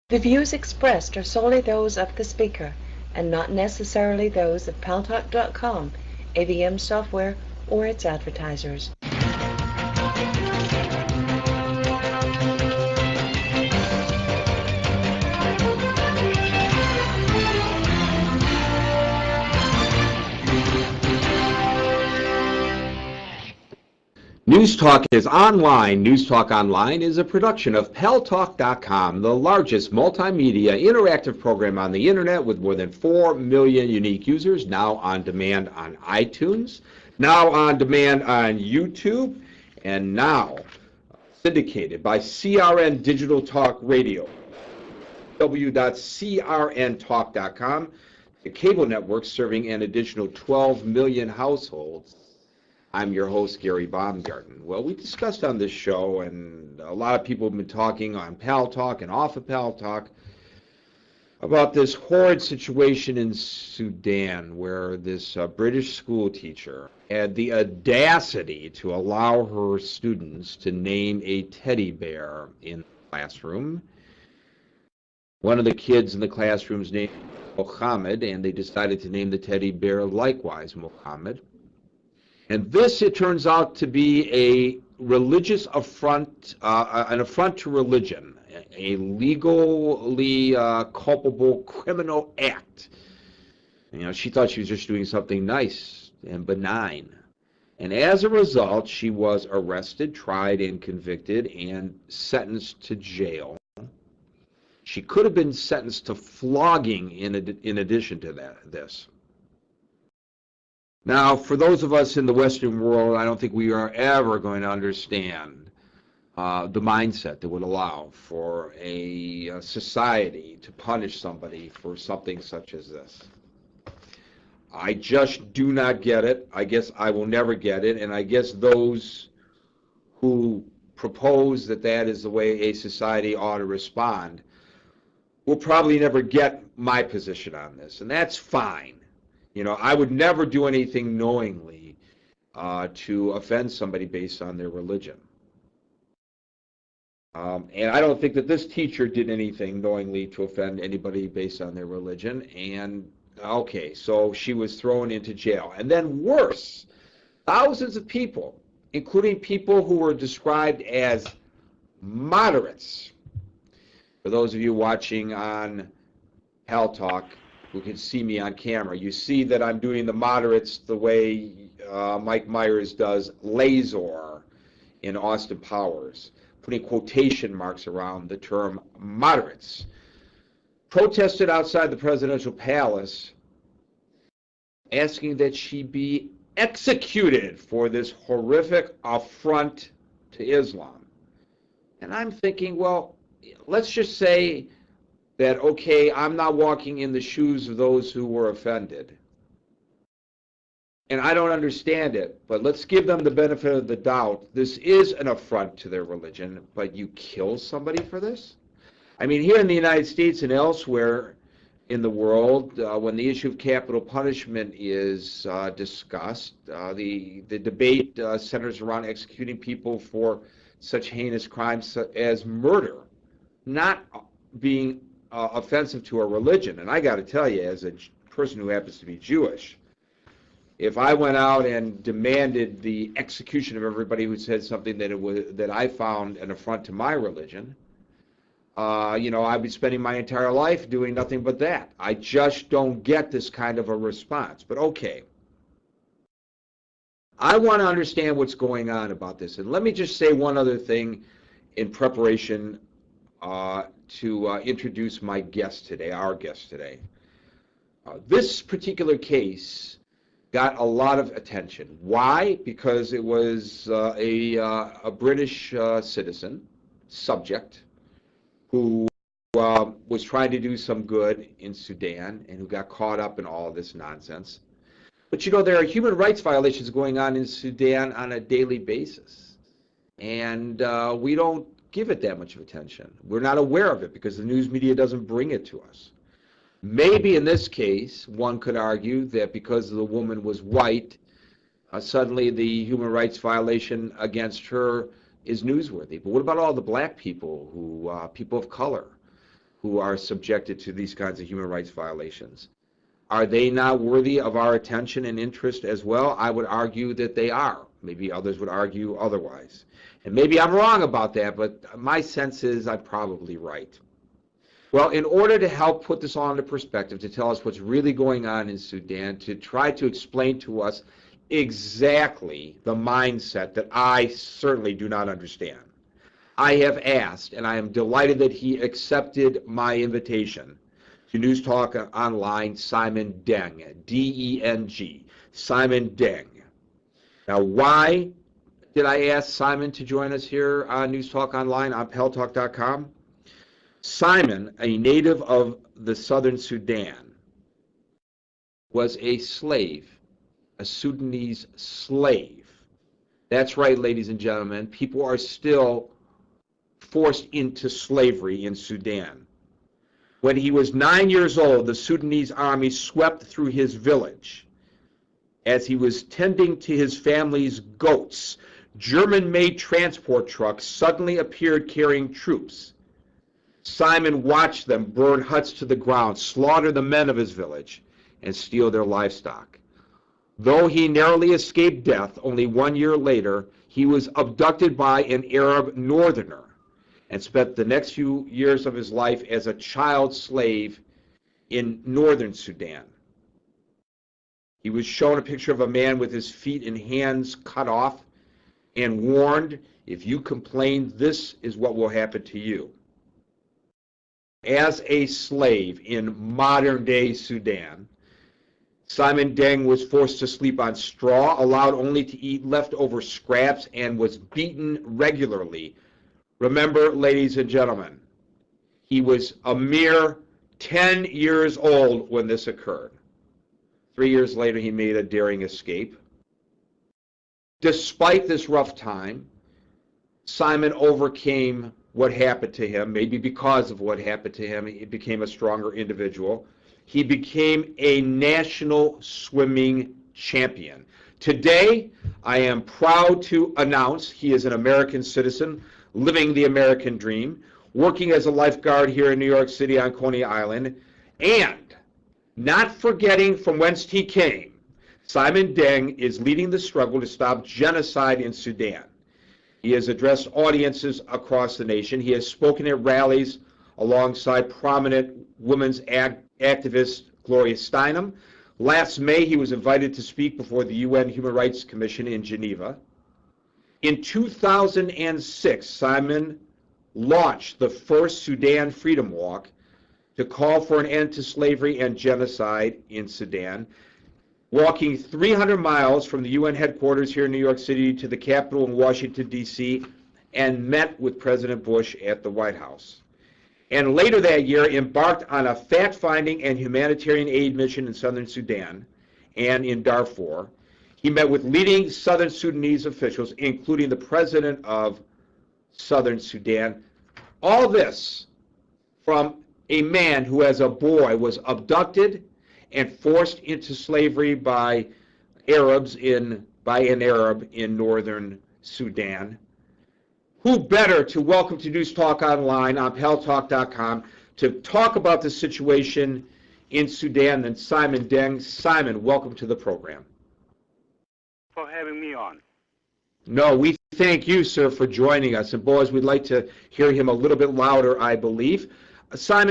The views expressed are solely those of the speaker and not necessarily those of Paltalk.com, AVM software, or its advertisers. News Talk is online. News Talk Online is a production of Paltalk.com, the largest multimedia interactive program on the internet with more than 4 million unique users, now on demand on iTunes, now on demand on YouTube, and now syndicated by CRN Digital Talk Radio, www.crntalk.com, the cable network serving an additional 12 million households. I'm your host, Gary Baumgarten. Well, we discussed on this show, and a lot of people have been talking on Paltalk and off of Paltalk about this horrid situation in Sudan where this British school teacher had the audacity to allow her students to name a teddy bear in the classroom. One of the kids in the classroom's name was Mohammad, and they decided to name the teddy bear likewise Mohammad. And this, it turns out to be a religious affront, an affront to religion, a legally culpable criminal act. You know, she thought she was just doing something nice and benign. And as a result, she was arrested, tried, and convicted, and sentenced to jail. She could have been sentenced to flogging in addition to this. Now, for those of us in the Western world, I don't think we are ever going to understand the mindset that would allow for a society to punish somebody for something such as this. I just do not get it. I guess I will never get it, and I guess those who propose that that is the way a society ought to respond will probably never get my position on this, and that's fine. You know, I would never do anything knowingly to offend somebody based on their religion. And I don't think that this teacher did anything knowingly to offend anybody based on their religion. And, okay, so she was thrown into jail. And then worse, thousands of people, including people who were described as moderates. For those of you watching on Paltalk, who can see me on camera, you see that I'm doing the moderates the way Mike Myers does Lazor in Austin Powers, putting quotation marks around the term moderates. Protested outside the presidential palace, asking that she be executed for this horrific affront to Islam. And I'm thinking, well, let's just say that, okay, I'm not walking in the shoes of those who were offended. And I don't understand it, but let's give them the benefit of the doubt. This is an affront to their religion, but you kill somebody for this? I mean, here in the United States and elsewhere in the world, when the issue of capital punishment is discussed, the debate centers around executing people for such heinous crimes as murder, not being offensive to our religion. And I got to tell you, as a person who happens to be Jewish, if I went out and demanded the execution of everybody who said something that I found an affront to my religion, you know, I'd be spending my entire life doing nothing but that. I just don't get this kind of a response. But okay, I want to understand what's going on about this. And let me just say one other thing in preparation to introduce my guest today, our guest today. This particular case got a lot of attention. Why? Because it was a British citizen, subject, who was trying to do some good in Sudan and who got caught up in all of this nonsense. But you know, there are human rights violations going on in Sudan on a daily basis. And we don't give it that much of attention. We're not aware of it because the news media doesn't bring it to us. Maybe in this case, one could argue that because the woman was white, suddenly the human rights violation against her is newsworthy. But what about all the black people, people of color, who are subjected to these kinds of human rights violations. Are they not worthy of our attention and interest as well? I would argue that they are. Maybe others would argue otherwise. And maybe I'm wrong about that, but my sense is I'm probably right. Well, in order to help put this all into perspective, to tell us what's really going on in Sudan, to try to explain to us exactly the mindset that I certainly do not understand, I have asked, and I am delighted that he accepted my invitation, to News Talk Online, Simon Deng, D-E-N-G, Simon Deng. Now, why did I ask Simon to join us here on News Talk Online on Paltalk.com? Simon, a native of the southern Sudan, was a slave, a Sudanese slave. That's right, ladies and gentlemen, people are still forced into slavery in Sudan. When he was 9 years old, the Sudanese army swept through his village. As he was tending to his family's goats, German-made transport trucks suddenly appeared carrying troops. Simon watched them burn huts to the ground, slaughter the men of his village, and steal their livestock. Though he narrowly escaped death, only 1 year later, he was abducted by an Arab northerner and spent the next few years of his life as a child slave in northern Sudan. He was shown a picture of a man with his feet and hands cut off and warned, if you complain, this is what will happen to you. As a slave in modern-day Sudan, Simon Deng was forced to sleep on straw, allowed only to eat leftover scraps, and was beaten regularly. Remember, ladies and gentlemen, he was a mere 10 years old when this occurred. 3 years later, he made a daring escape. Despite this rough time, Simon overcame what happened to him. Maybe because of what happened to him, he became a stronger individual. He became a national swimming champion. Today, I am proud to announce he is an American citizen, living the American dream, working as a lifeguard here in New York City on Coney Island, and not forgetting from whence he came, Simon Deng is leading the struggle to stop genocide in Sudan. He has addressed audiences across the nation. He has spoken at rallies alongside prominent women's activist Gloria Steinem. Last May, he was invited to speak before the UN Human Rights Commission in Geneva. In 2006, Simon launched the first Sudan Freedom Walk to call for an end to slavery and genocide in Sudan, walking 300 miles from the UN headquarters here in New York City to the Capitol in Washington, D.C., and met with President Bush at the White House. And later that year, embarked on a fact-finding and humanitarian aid mission in southern Sudan and in Darfur. He met with leading southern Sudanese officials, including the president of southern Sudan. All this from a man who, as a boy, was abducted and forced into slavery by an Arab in northern Sudan. Who better to welcome to News Talk Online on Paltalk.com to talk about the situation in Sudan than Simon Deng. Simon, welcome to the program. For having me on. No, we thank you, sir, for joining us. And Boaz, we'd like to hear him a little bit louder, I believe. Simon,